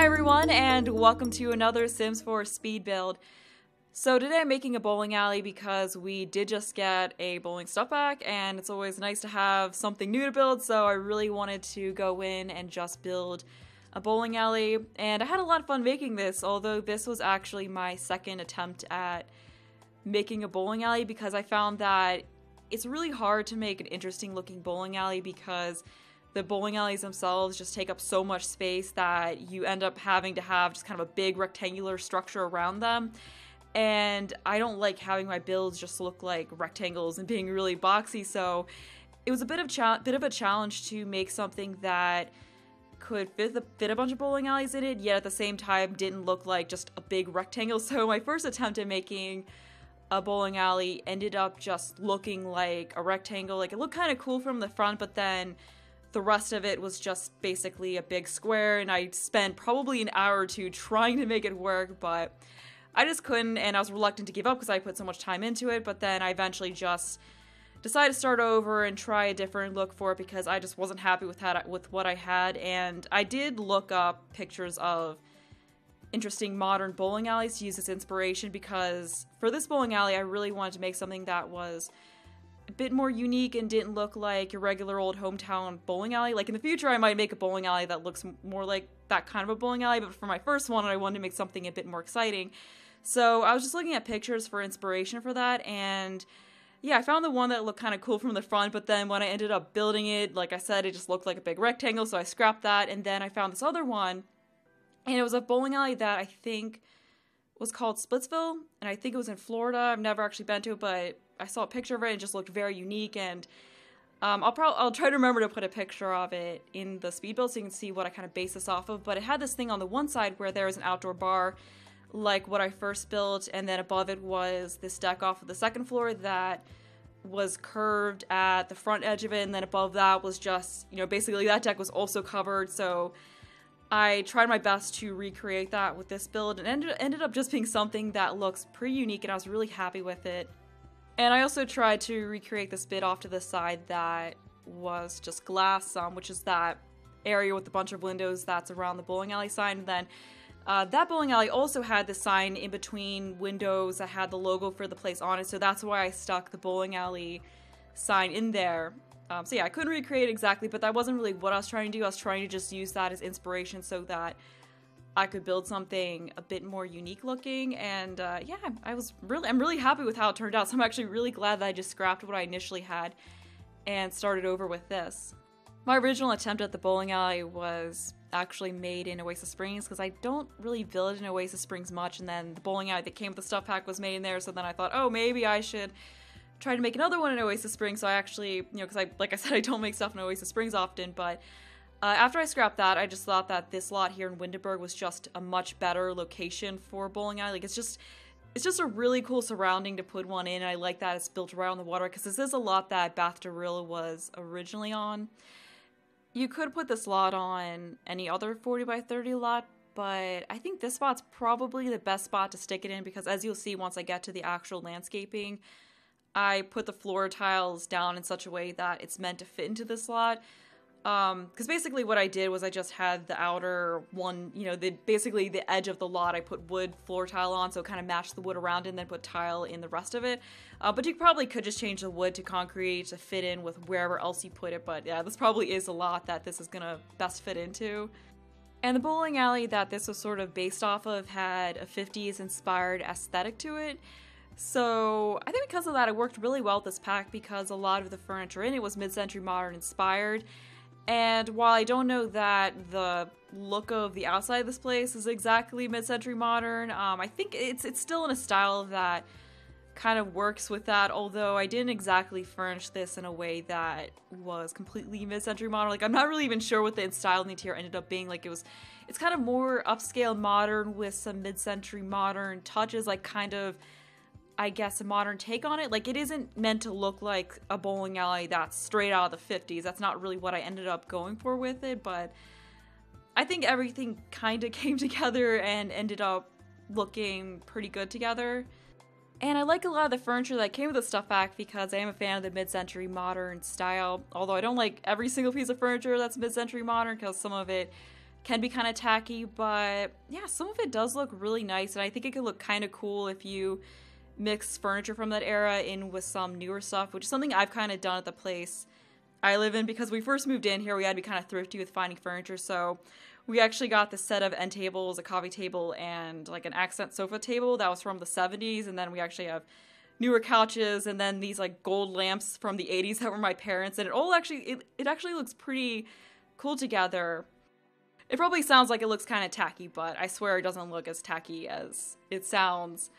Hi everyone, and welcome to another Sims 4 speed build. So today I'm making a bowling alley because we did just get a bowling stuff pack, and it's always nice to have something new to build, so I really wanted to go in and just build a bowling alley. And I had a lot of fun making this, although this was actually my second attempt at making a bowling alley because I found that it's really hard to make an interesting looking bowling alley because the bowling alleys themselves just take up so much space that you end up having to have just kind of a big rectangular structure around them. And I don't like having my builds just look like rectangles and being really boxy, so it was a bit of a challenge to make something that could fit a bunch of bowling alleys in it, yet at the same time didn't look like just a big rectangle. So my first attempt at making a bowling alley ended up just looking like a rectangle. Like, it looked kind of cool from the front, but then the rest of it was just basically a big square, and I spent probably an hour or two trying to make it work, but I just couldn't, and I was reluctant to give up because I put so much time into it. But then I eventually just decided to start over and try a different look for it because I just wasn't happy with what I had. And I did look up pictures of interesting modern bowling alleys to use as inspiration, because for this bowling alley I really wanted to make something that was a bit more unique and didn't look like your regular old hometown bowling alley. Like, in the future I might make a bowling alley that looks more like that kind of a bowling alley, but for my first one I wanted to make something a bit more exciting. So I was just looking at pictures for inspiration for that, and yeah, I found the one that looked kind of cool from the front, but then when I ended up building it, like I said, it just looked like a big rectangle, so I scrapped that. And then I found this other one, and it was a bowling alley that I think was called Splitsville, and I think it was in Florida. I've never actually been to it, but I saw a picture of it and it just looked very unique. And I'll try to remember to put a picture of it in the speed build so you can see what I kind of base this off of. But it had this thing on the one side where there was an outdoor bar like what I first built, and then above it was this deck off of the second floor that was curved at the front edge of it, and then above that was just, you know, basically that deck was also covered. So I tried my best to recreate that with this build, and ended up just being something that looks pretty unique, and I was really happy with it. And I also tried to recreate this bit off to the side that was just glass, which is that area with a bunch of windows that's around the bowling alley sign. And then that bowling alley also had the sign in between windows that had the logo for the place on it, so that's why I stuck the bowling alley sign in there. So yeah, I couldn't recreate it exactly, but that wasn't really what I was trying to do. I was trying to just use that as inspiration so that I could build something a bit more unique looking. And yeah, I'm really happy with how it turned out. So I'm actually really glad that I just scrapped what I initially had and started over with this. My original attempt at the bowling alley was actually made in Oasis Springs because I don't really build in Oasis Springs much, and then the bowling alley that came with the stuff pack was made in there, so then I thought, oh, maybe I should try to make another one in Oasis Springs. So I actually, you know, because like I said, I don't make stuff in Oasis Springs often, but after I scrapped that, I just thought that this lot here in Windenburg was just a much better location for a bowling alley. Like, it's just a really cool surrounding to put one in, and I like that it's built around the water, because this is a lot that Bath Derilla was originally on. You could put this lot on any other 40 by 30 lot, but I think this spot's probably the best spot to stick it in, because as you'll see once I get to the actual landscaping, I put the floor tiles down in such a way that it's meant to fit into this lot. Because basically what I did was I just had the outer one, you know, basically the edge of the lot, I put wood floor tile on, so it kind of matched the wood around it, and then put tile in the rest of it. But you probably could just change the wood to concrete to fit in with wherever else you put it, but yeah, this probably is a lot that this is gonna best fit into. And the bowling alley that this was sort of based off of had a 50s inspired aesthetic to it. So I think because of that it worked really well with this pack, because a lot of the furniture in it was mid-century modern inspired. And while I don't know that the look of the outside of this place is exactly mid-century modern, I think it's still in a style that kind of works with that, although I didn't exactly furnish this in a way that was completely mid-century modern. Like, I'm not really even sure what the style in the interior ended up being. Like, it's kind of more upscale modern with some mid-century modern touches, like kind of, I guess, a modern take on it. Like, it isn't meant to look like a bowling alley that's straight out of the 50s. That's not really what I ended up going for with it, but I think everything kind of came together and ended up looking pretty good together. And I like a lot of the furniture that came with the stuff pack because I am a fan of the mid-century modern style, although I don't like every single piece of furniture that's mid-century modern, because some of it can be kind of tacky, but yeah, some of it does look really nice, and I think it could look kind of cool if you mix furniture from that era in with some newer stuff, which is something I've kind of done at the place I live in, because we first moved in here, we had to be kind of thrifty with finding furniture, so we actually got the set of end tables, a coffee table, and like an accent sofa table that was from the 70s, and then we actually have newer couches, and then these like gold lamps from the 80s that were my parents, and it actually looks pretty cool together. It probably sounds like it looks kind of tacky, but I swear it doesn't look as tacky as it sounds.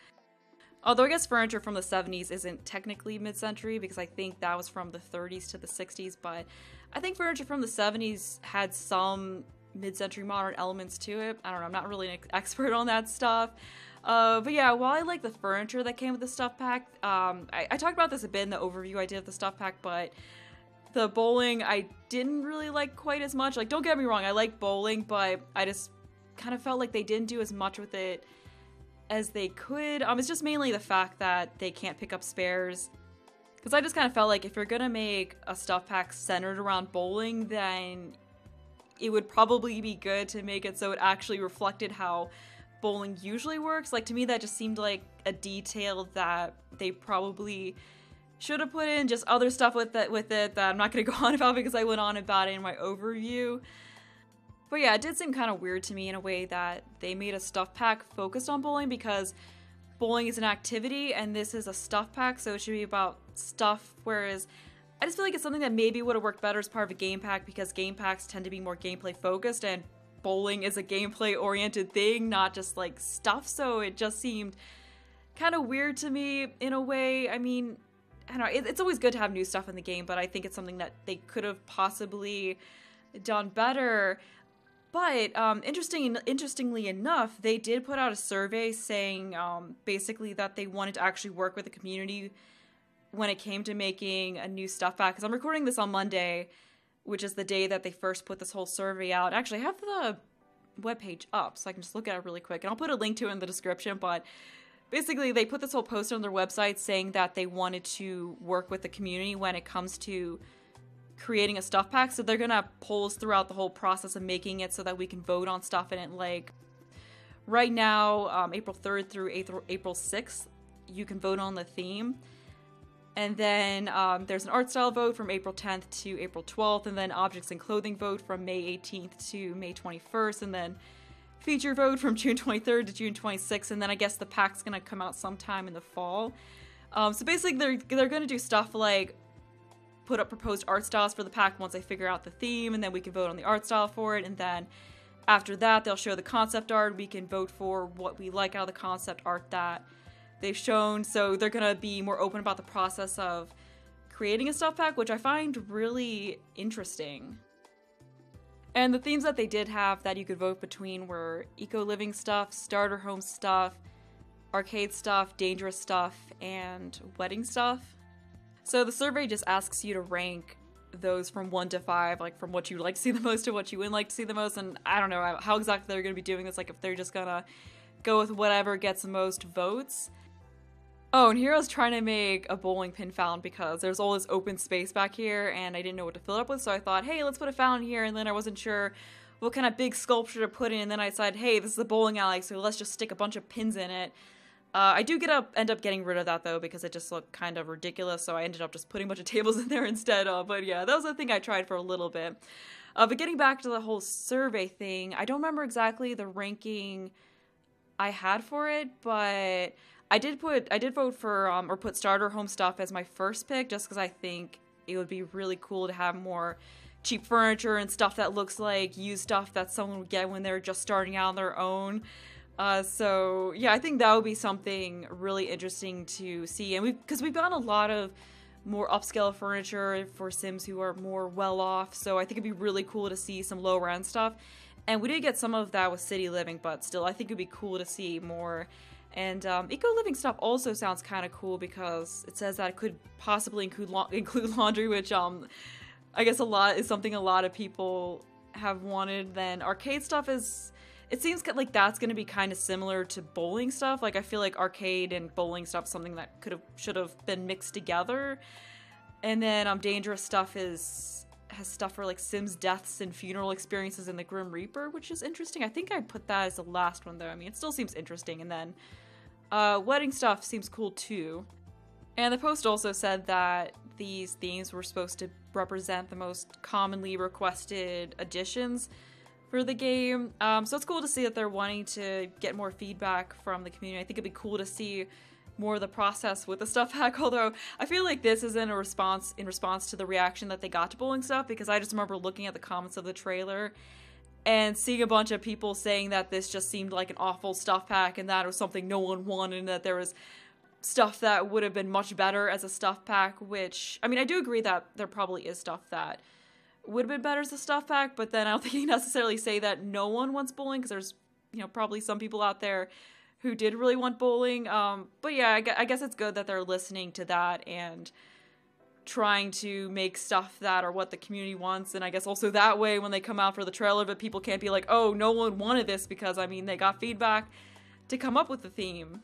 Although I guess furniture from the 70s isn't technically mid-century, because I think that was from the 30s to the 60s, but I think furniture from the 70s had some mid-century modern elements to it. I don't know, I'm not really an expert on that stuff. But yeah, while I like the furniture that came with the stuff pack, I talked about this a bit in the overview I did of the stuff pack, but the bowling I didn't really like quite as much. Like, don't get me wrong, I like bowling, but I just kind of felt like they didn't do as much with it as they could. It's just mainly the fact that they can't pick up spares. Because I just kind of felt like if you're gonna make a stuff pack centered around bowling, then it would probably be good to make it so it actually reflected how bowling usually works. Like, to me, that just seemed like a detail that they probably should have put in. Just other stuff with it that I'm not going to go on about because I went on about it in my overview. But yeah, it did seem kind of weird to me in a way that they made a stuff pack focused on bowling, because bowling is an activity and this is a stuff pack, so it should be about stuff, whereas I just feel like it's something that maybe would have worked better as part of a game pack, because game packs tend to be more gameplay focused and bowling is a gameplay oriented thing, not just like stuff, so it just seemed kind of weird to me in a way. I mean, I don't know, it's always good to have new stuff in the game, but I think it's something that they could have possibly done better. But interestingly enough, they did put out a survey saying basically that they wanted to actually work with the community when it came to making a new stuff pack. Because I'm recording this on Monday, which is the day that they first put this whole survey out. Actually, I have the webpage up, so I can just look at it really quick. And I'll put a link to it in the description, but basically they put this whole post on their website saying that they wanted to work with the community when it comes to creating a stuff pack. So they're gonna have polls throughout the whole process of making it so that we can vote on stuff in it. Like, right now, April 3rd through April 6th, you can vote on the theme. And then there's an art style vote from April 10th to April 12th, and then objects and clothing vote from May 18th to May 21st, and then feature vote from June 23rd to June 26th, and then I guess the pack's gonna come out sometime in the fall. So basically they're gonna do stuff like put up proposed art styles for the pack once they figure out the theme, and then we can vote on the art style for it, and then after that they'll show the concept art. We can vote for what we like out of the concept art that they've shown. So they're gonna be more open about the process of creating a stuff pack, which I find really interesting. And the themes that they did have that you could vote between were eco-living stuff, starter home stuff, arcade stuff, dangerous stuff, and wedding stuff. So the survey just asks you to rank those from 1 to 5, like from what you like to see the most to what you wouldn't like to see the most. And I don't know how exactly they're going to be doing this, like if they're just gonna go with whatever gets the most votes. Oh, and here I was trying to make a bowling pin fountain because there's all this open space back here and I didn't know what to fill it up with, so I thought, hey, let's put a fountain here, and then I wasn't sure what kind of big sculpture to put in, and then I decided, hey, this is a bowling alley, so let's just stick a bunch of pins in it. I do end up getting rid of that though, because it just looked kind of ridiculous, so I ended up just putting a bunch of tables in there instead. But yeah, that was the thing I tried for a little bit. But getting back to the whole survey thing, I don't remember exactly the ranking I had for it, but I did vote for, or put starter home stuff as my first pick, just because I think it would be really cool to have more cheap furniture and stuff that looks like used stuff that someone would get when they're just starting out on their own. So yeah, I think that would be something really interesting to see, and because we've gotten a lot of more upscale furniture for Sims who are more well off, so I think it'd be really cool to see some lower end stuff. And we did get some of that with City Living, but still, I think it'd be cool to see more. And eco-living stuff also sounds kind of cool because it says that it could possibly include laundry, which I guess is something a lot of people have wanted. Then arcade stuff it seems like that's going to be kind of similar to bowling stuff. Like, I feel like arcade and bowling stuff is something that should have been mixed together. And then dangerous stuff has stuff for like Sims deaths and funeral experiences in the Grim Reaper, which is interesting. I think I put that as the last one though. I mean, it still seems interesting. And then wedding stuff seems cool too. And the post also said that these themes were supposed to represent the most commonly requested additions for the game. So it's cool to see that they're wanting to get more feedback from the community. I think it'd be cool to see more of the process with the stuff hack, although I feel like this is in response to the reaction that they got to bowling stuff, because I just remember looking at the comments of the trailer and seeing a bunch of people saying that this just seemed like an awful stuff pack and that it was something no one wanted and that there was stuff that would have been much better as a stuff pack, which, I mean, I do agree that there probably is stuff that would have been better as a stuff pack, but then I don't think you necessarily say that no one wants bowling, because there's, you know, probably some people out there who did really want bowling. But yeah, I guess it's good that they're listening to that and trying to make stuff that are what the community wants. And I guess also that way when they come out for the trailer, but people can't be like, oh, no one wanted this, because I mean, they got feedback to come up with the theme.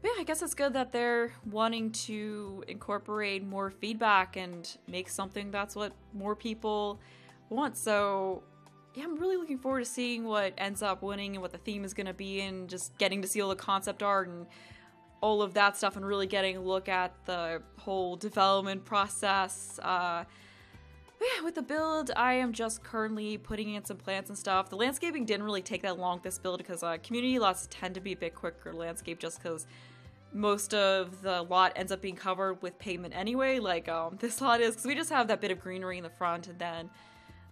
But yeah, I guess it's good that they're wanting to incorporate more feedback and make something that's what more people want. So yeah, I'm really looking forward to seeing what ends up winning and what the theme is going to be, and just getting to see all the concept art and all of that stuff, and really getting a look at the whole development process. But yeah, with the build, I am just currently putting in some plants and stuff. The landscaping didn't really take that long this build, because community lots tend to be a bit quicker landscape, just because most of the lot ends up being covered with pavement anyway, like this lot is, because we just have that bit of greenery in the front and then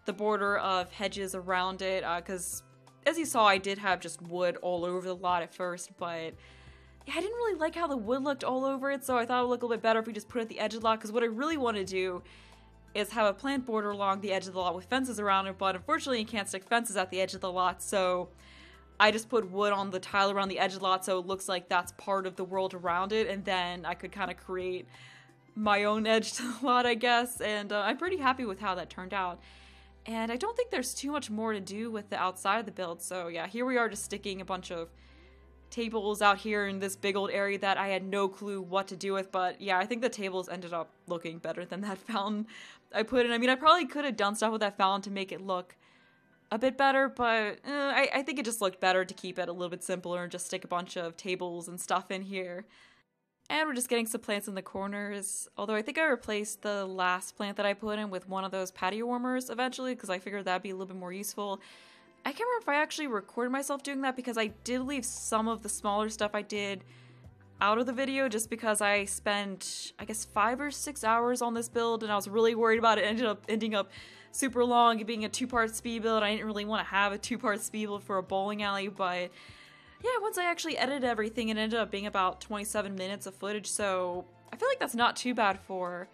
the border of hedges around it, because as you saw, I did have just wood all over the lot at first, but yeah, I didn't really like how the wood looked all over it, so I thought it would look a little bit better if we just put it at the edge of the lot, because what I really want to do is have a plant border along the edge of the lot with fences around it, but unfortunately you can't stick fences at the edge of the lot, so I just put wood on the tile around the edge of the lot so it looks like that's part of the world around it, and then I could kind of create my own edge to the lot, I guess, and I'm pretty happy with how that turned out. And I don't think there's too much more to do with the outside of the build, so yeah, here we are just sticking a bunch of tables out here in this big old area that I had no clue what to do with, but yeah, I think the tables ended up looking better than that fountain I put in. I mean, I probably could have done stuff with that fountain to make it look a bit better, but I think it just looked better to keep it a little bit simpler and just stick a bunch of tables and stuff in here. And we're just getting some plants in the corners, although I think I replaced the last plant that I put in with one of those patio warmers eventually, because I figured that'd be a little bit more useful. I can't remember if I actually recorded myself doing that, because I did leave some of the smaller stuff I did out of the video, just because I spent, I guess, 5 or 6 hours on this build, and I was really worried about it ending up super long and being a 2-part speed build. I didn't really want to have a 2-part speed build for a bowling alley, but yeah, once I actually edited everything, it ended up being about 27 minutes of footage, so I feel like that's not too bad for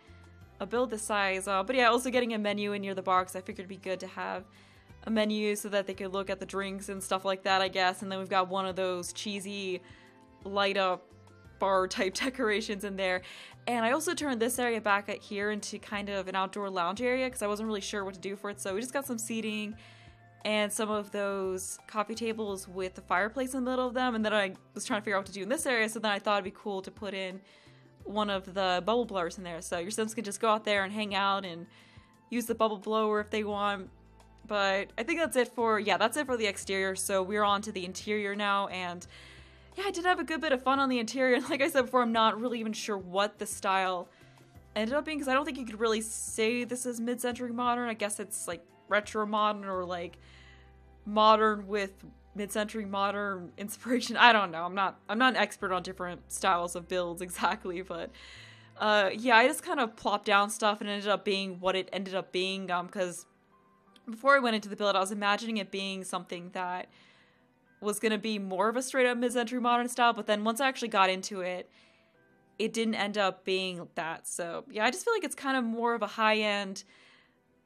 a build this size. But yeah, also getting a menu in near the bar, because I figured it'd be good to have a menu so that they could look at the drinks and stuff like that, I guess. And then we've got one of those cheesy light up bar type decorations in there. And I also turned this area back at here into kind of an outdoor lounge area, because I wasn't really sure what to do for it. So we just got some seating and some of those coffee tables with the fireplace in the middle of them. And then I was trying to figure out what to do in this area, so then I thought it'd be cool to put in one of the bubble blowers in there. So your Sims can just go out there and hang out and use the bubble blower if they want. But I think that's it for the exterior, so we're on to the interior now, and yeah, I did have a good bit of fun on the interior, and like I said before, I'm not really even sure what the style ended up being, because I don't think you could really say this is mid-century modern. I guess it's like retro modern, or like modern with mid-century modern inspiration. I don't know, I'm not an expert on different styles of builds exactly, but yeah, I just kind of plopped down stuff and it ended up being what it ended up being, because before I went into the build, I was imagining it being something that was going to be more of a straight-up mid-century modern style, but then once I actually got into it, it didn't end up being that. So yeah, I just feel like it's kind of more of a high-end,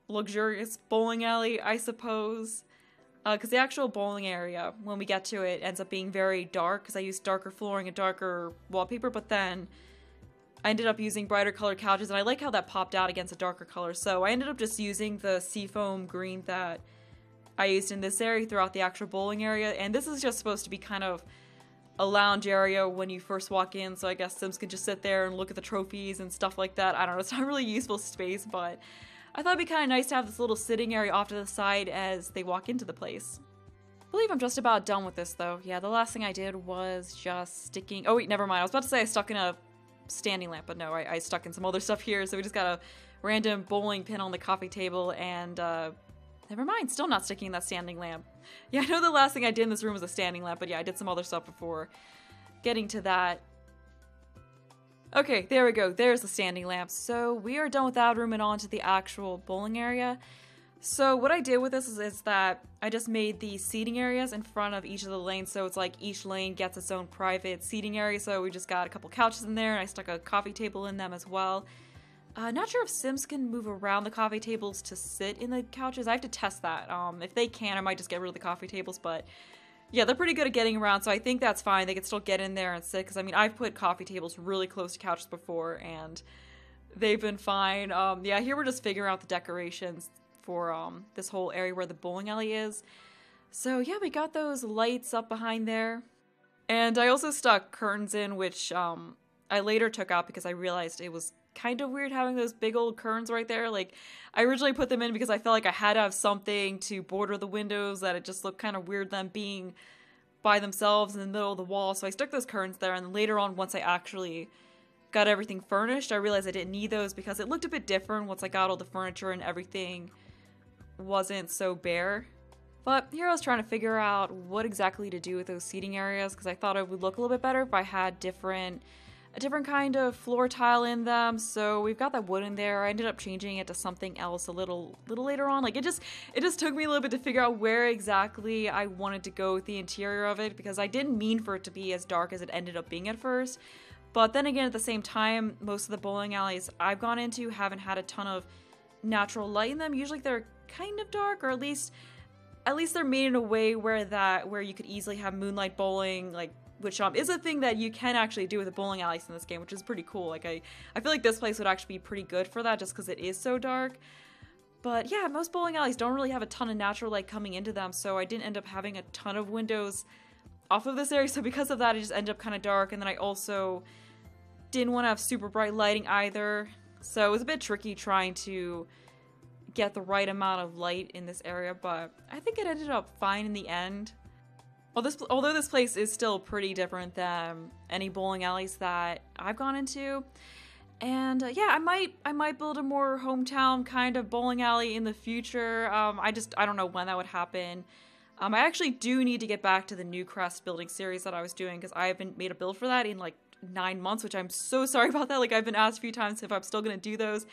luxurious bowling alley, I suppose. Because the actual bowling area, when we get to it, ends up being very dark, because I used darker flooring and darker wallpaper, but then I ended up using brighter colored couches, and I like how that popped out against a darker color, so I ended up just using the seafoam green that I used in this area throughout the actual bowling area, and this is just supposed to be kind of a lounge area when you first walk in, so I guess Sims can just sit there and look at the trophies and stuff like that. I don't know, it's not really useful space, but I thought it'd be kind of nice to have this little sitting area off to the side as they walk into the place. I believe I'm just about done with this though. Yeah, the last thing I did was just sticking... Oh wait, never mind. I was about to say I stuck in a standing lamp, but no, I stuck in some other stuff here. So we just got a random bowling pin on the coffee table and never mind, still not sticking in that standing lamp. Yeah, I know the last thing I did in this room was a standing lamp, but yeah, I did some other stuff before getting to that. Okay, there we go. There's the standing lamp. So we are done with that room and on to the actual bowling area. So what I did with this is that I just made the seating areas in front of each of the lanes, so it's like each lane gets its own private seating area. So we just got a couple couches in there, and I stuck a coffee table in them as well. Not sure if Sims can move around the coffee tables to sit in the couches. I have to test that. If they can, I might just get rid of the coffee tables, but yeah, they're pretty good at getting around, so I think that's fine. They can still get in there and sit, because I mean, I've put coffee tables really close to couches before, and they've been fine. Yeah, here we're just figuring out the decorations for this whole area where the bowling alley is. So yeah, we got those lights up behind there. And I also stuck curtains in, which I later took out because I realized it was kind of weird having those big old curtains right there. Like, I originally put them in because I felt like I had to have something to border the windows, that it just looked kind of weird them being by themselves in the middle of the wall. So I stuck those curtains there, and then later on, once I actually got everything furnished, I realized I didn't need those because it looked a bit different once I got all the furniture and everything wasn't so bare. But here I was trying to figure out what exactly to do with those seating areas, because I thought it would look a little bit better if I had a different kind of floor tile in them. So we've got that wood in there. I ended up changing it to something else a little later on. Like, it just took me a little bit to figure out where exactly I wanted to go with the interior of it, because I didn't mean for it to be as dark as it ended up being at first. But then again, at the same time, most of the bowling alleys I've gone into haven't had a ton of natural light in them. Usually they're kind of dark, or at least they're made in a way where you could easily have moonlight bowling, like, which is a thing that you can actually do with the bowling alleys in this game, which is pretty cool. Like, I feel like this place would actually be pretty good for that, just because it is so dark. But yeah, most bowling alleys don't really have a ton of natural light coming into them, so I didn't end up having a ton of windows off of this area. So because of that, it just ended up kind of dark, and then I also didn't want to have super bright lighting either. So it was a bit tricky trying to get the right amount of light in this area, but I think it ended up fine in the end. Although this place is still pretty different than any bowling alleys that I've gone into. And yeah, I might build a more hometown kind of bowling alley in the future. I don't know when that would happen. I actually do need to get back to the New Crest building series that I was doing, because I haven't made a build for that in like 9 months, which I'm so sorry about that. Like, I've been asked a few times if I'm still gonna do those.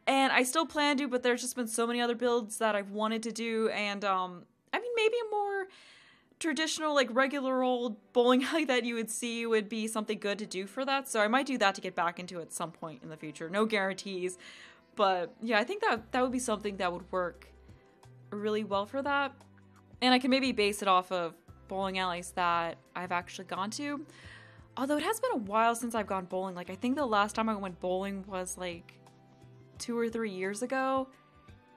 And I still plan to, but there's just been so many other builds that I've wanted to do, and I mean, maybe a more traditional, like, regular old bowling alley that you would see would be something good to do for that, so I might do that to get back into it at some point in the future. No guarantees, but yeah, I think that would be something that would work really well for that. And I can maybe base it off of bowling alleys that I've actually gone to. Although it has been a while since I've gone bowling. Like, I think the last time I went bowling was like 2 or 3 years ago.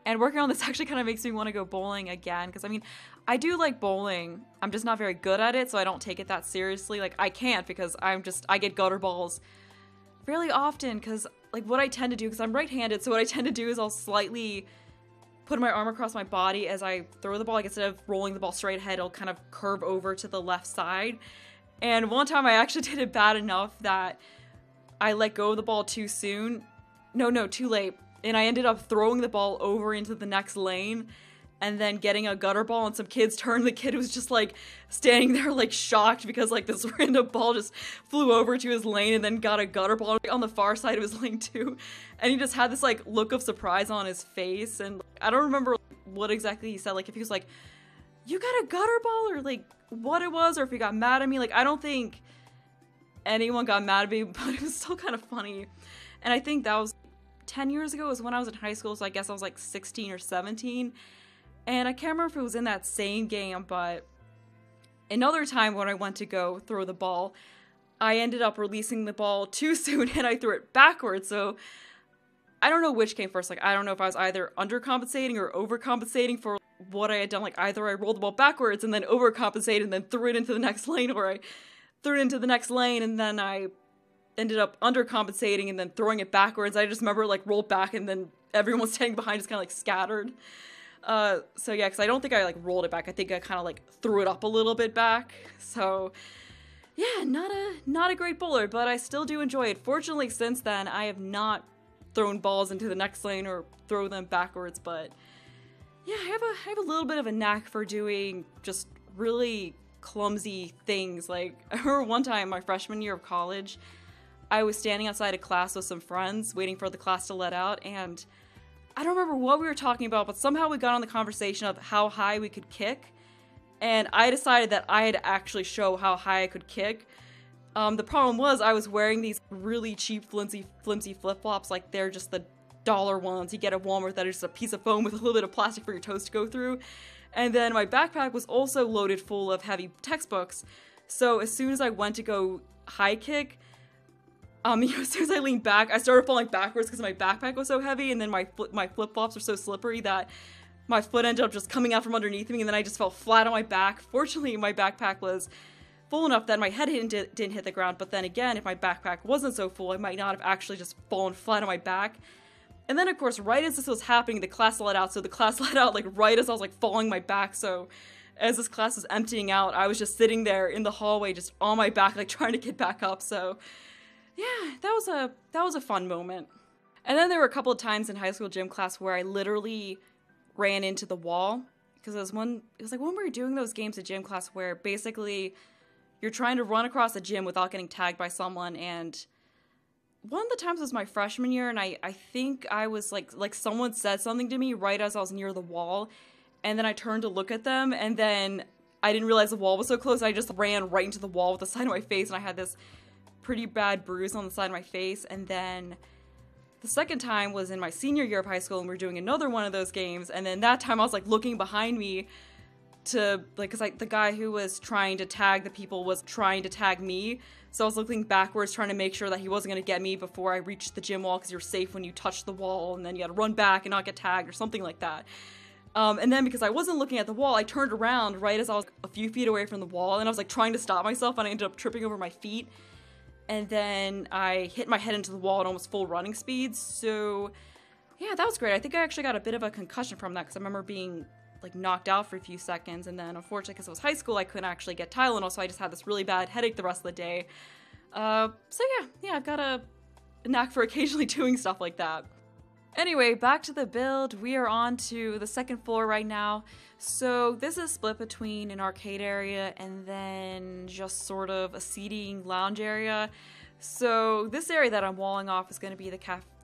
And working on this actually kind of makes me want to go bowling again, because I mean, I do like bowling. I'm just not very good at it, so I don't take it that seriously. Like, I can't, because I get gutter balls fairly often, because like what I tend to do, because I'm right-handed, so what I tend to do is I'll slightly put my arm across my body as I throw the ball. Like, instead of rolling the ball straight ahead, it'll kind of curve over to the left side. And one time I actually did it bad enough that I let go of the ball too soon. No, too late. And I ended up throwing the ball over into the next lane and then getting a gutter ball on some kid's turn. The kid was just like standing there like shocked because like this random ball just flew over to his lane and then got a gutter ball on the far side of his lane too. And he just had this like look of surprise on his face, and I don't remember what exactly he said, like if he was like, "You got a gutter ball," or like what it was, or if he got mad at me. Like, I don't think anyone got mad at me, but it was still kind of funny. And I think that was 10 years ago, was when I was in high school, so I guess I was like 16 or 17. And I can't remember if it was in that same game, but another time when I went to go throw the ball, I ended up releasing the ball too soon and I threw it backwards. So I don't know which came first. Like, I don't know if I was either undercompensating or overcompensating for what I had done. Like, either I rolled the ball backwards and then overcompensated and then threw it into the next lane, or I threw it into the next lane and then I ended up undercompensating and then throwing it backwards. I just remember like rolled back and then everyone was standing behind just kind of like scattered. So yeah, because I don't think I like rolled it back. I think I kind of like threw it up a little bit back. So yeah, not a great bowler, but I still do enjoy it. Fortunately, since then, I have not thrown balls into the next lane or throw them backwards, but yeah, I have a little bit of a knack for doing just really clumsy things. Like, I remember one time, my freshman year of college, I was standing outside a class with some friends, waiting for the class to let out, and I don't remember what we were talking about, but somehow we got on the conversation of how high we could kick, and I decided that I had to actually show how high I could kick. The problem was I was wearing these really cheap flimsy flip-flops, like they're just the dollar ones you get at Walmart that are just a piece of foam with a little bit of plastic for your toes to go through. And then my backpack was also loaded full of heavy textbooks. So as soon as I went to go high kick, as soon as I leaned back, I started falling backwards because my backpack was so heavy, and then my flip-flops were so slippery that my foot ended up just coming out from underneath me, and then I just fell flat on my back. Fortunately, my backpack was full enough that my head didn't hit the ground, but then again, if my backpack wasn't so full, I might not have actually just fallen flat on my back. And then, of course, right as this was happening, the class let out, so the class let out, like, right as I was, like, falling my back, so as this class was emptying out, I was just sitting there in the hallway, just on my back, like, trying to get back up, so yeah, that was a fun moment. And then there were a couple of times in high school gym class where I literally ran into the wall, because it was like when we were doing those games at gym class where basically you're trying to run across the gym without getting tagged by someone, and one of the times was my freshman year, and I think I was like someone said something to me right as I was near the wall, and then I turned to look at them, and then I didn't realize the wall was so close, I just ran right into the wall with the side of my face, and I had this pretty bad bruise on the side of my face. And then the second time was in my senior year of high school, and we were doing another one of those games, and then that time I was like looking behind me to, like, because the guy who was trying to tag the people was trying to tag me, so I was looking backwards trying to make sure that he wasn't going to get me before I reached the gym wall, because you're safe when you touch the wall, and then you gotta run back and not get tagged or something like that. And then because I wasn't looking at the wall, I turned around right as I was a few feet away from the wall, and I was like trying to stop myself, and I ended up tripping over my feet, and then I hit my head into the wall at almost full running speed. So yeah, that was great. I think I actually got a bit of a concussion from that, because I remember being like knocked out for a few seconds, and then unfortunately because it was high school I couldn't actually get Tylenol, so I just had this really bad headache the rest of the day. So yeah, I've got a knack for occasionally doing stuff like that. Anyway, back to the build. We are on to the second floor right now. So this is split between an arcade area and then just sort of a seating lounge area. So this area that I'm walling off is going to be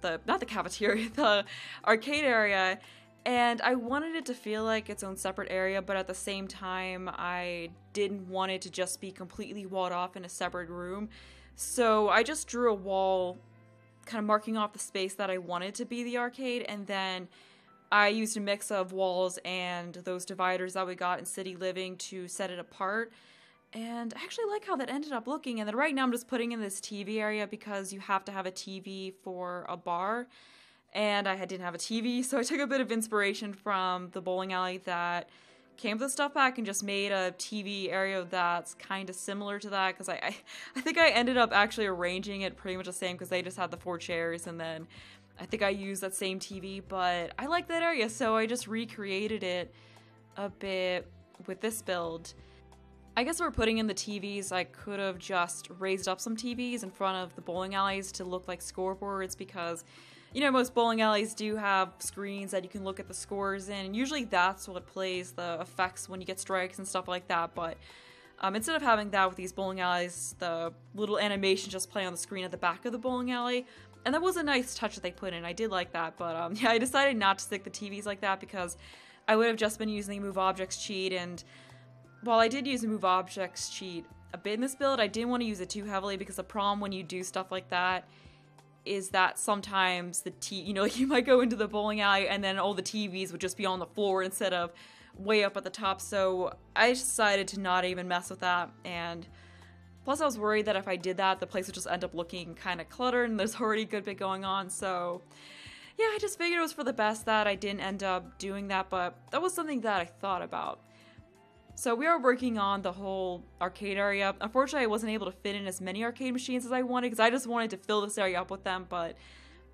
not the cafeteria, the arcade area. And I wanted it to feel like its own separate area, but at the same time, I didn't want it to just be completely walled off in a separate room. So I just drew a wall kind of marking off the space that I wanted to be the arcade, and then I used a mix of walls and those dividers that we got in City Living to set it apart. And I actually like how that ended up looking. And then right now I'm just putting in this TV area because you have to have a TV for a bar. And I didn't have a TV, so I took a bit of inspiration from the bowling alley that came with the stuff pack and just made a TV area that's kind of similar to that, because I think I ended up actually arranging it pretty much the same, because they just had the 4 chairs, and then I think I used that same TV, but I like that area, so I just recreated it a bit with this build. I guess we're putting in the TVs, I could have just raised up some TVs in front of the bowling alleys to look like scoreboards, because you know, most bowling alleys do have screens that you can look at the scores in, and usually that's what plays the effects when you get strikes and stuff like that, but instead of having that with these bowling alleys, the little animation just play on the screen at the back of the bowling alley, and that was a nice touch that they put in. I did like that, but yeah, I decided not to stick the TVs like that because I would have just been using the Move Objects cheat, and while I did use the Move Objects cheat a bit in this build, I didn't want to use it too heavily, because the problem when you do stuff like that is that sometimes you might go into the bowling alley and then all the TVs would just be on the floor instead of way up at the top, so I decided to not even mess with that. And plus I was worried that if I did that, the place would just end up looking kind of cluttered, and there's already a good bit going on, so yeah, I just figured it was for the best that I didn't end up doing that, but that was something that I thought about. So we are working on the whole arcade area. Unfortunately, I wasn't able to fit in as many arcade machines as I wanted because I just wanted to fill this area up with them, but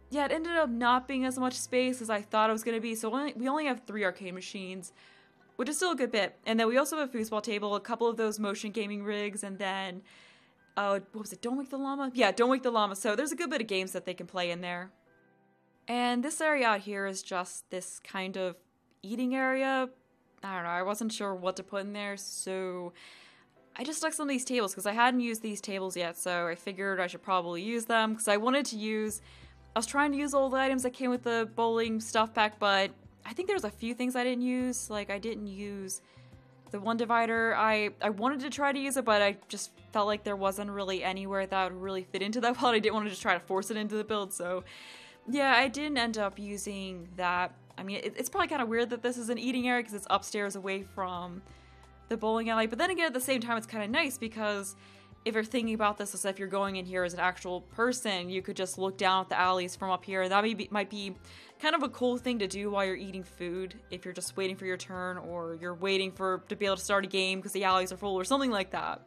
yeah, it ended up not being as much space as I thought it was going to be, so we only have 3 arcade machines, which is still a good bit. And then we also have a foosball table, a couple of those motion gaming rigs, and then, what was it, Don't Wake the Llama? Yeah, Don't Wake the Llama, so there's a good bit of games that they can play in there. And this area out here is just this kind of eating area. I don't know, I wasn't sure what to put in there, so I just stuck some of these tables because I hadn't used these tables yet, so I figured I should probably use them because I was trying to use all the items that came with the bowling stuff pack, but I think there's a few things I didn't use. Like, I didn't use the one divider. I wanted to try to use it, but I just felt like there wasn't really anywhere that would really fit into that build. I didn't want to just try to force it into the build, so yeah, I didn't end up using that. I mean, it's probably kind of weird that this is an eating area because it's upstairs away from the bowling alley, but then again, at the same time, it's kind of nice because if you're thinking about this as if you're going in here as an actual person, you could just look down at the alleys from up here, and that might be kind of a cool thing to do while you're eating food, if you're just waiting for your turn, or you're waiting to be able to start a game because the alleys are full, or something like that.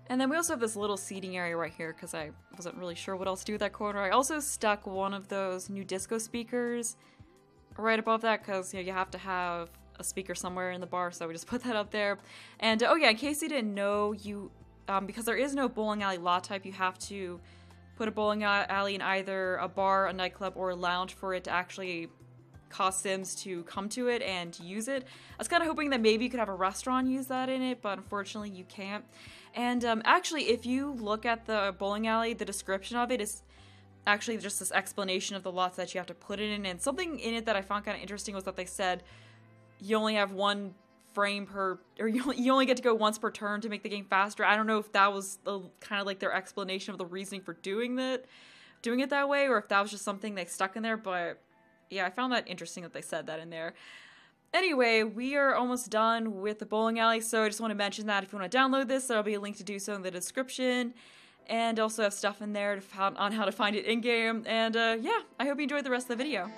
And then we also have this little seating area right here, because I wasn't really sure what else to do with that corner. I also stuck one of those new disco speakers right above that, because you have to have a speaker somewhere in the bar, so we just put that up there. And oh yeah, in case you didn't know, because there is no bowling alley lot type, you have to put a bowling alley in either a bar, a nightclub, or a lounge for it to actually cost Sims to come to it and use it. I was kind of hoping that maybe you could have a restaurant use that in it, but unfortunately you can't. And actually, if you look at the bowling alley, the description of it is actually just this explanation of the lots that you have to put it in, and something in it that I found kind of interesting was that they said you only have 1 frame per, or you only get to go once per turn to make the game faster. I don't know if that was kind of like their explanation of the reasoning for doing it that way, or if that was just something they stuck in there, but yeah, I found that interesting that they said that in there. Anyway, we are almost done with the bowling alley, so I just want to mention that if you want to download this, there'll be a link to do so in the description, and also have stuff in there on how to find it in-game, and yeah, I hope you enjoyed the rest of the video.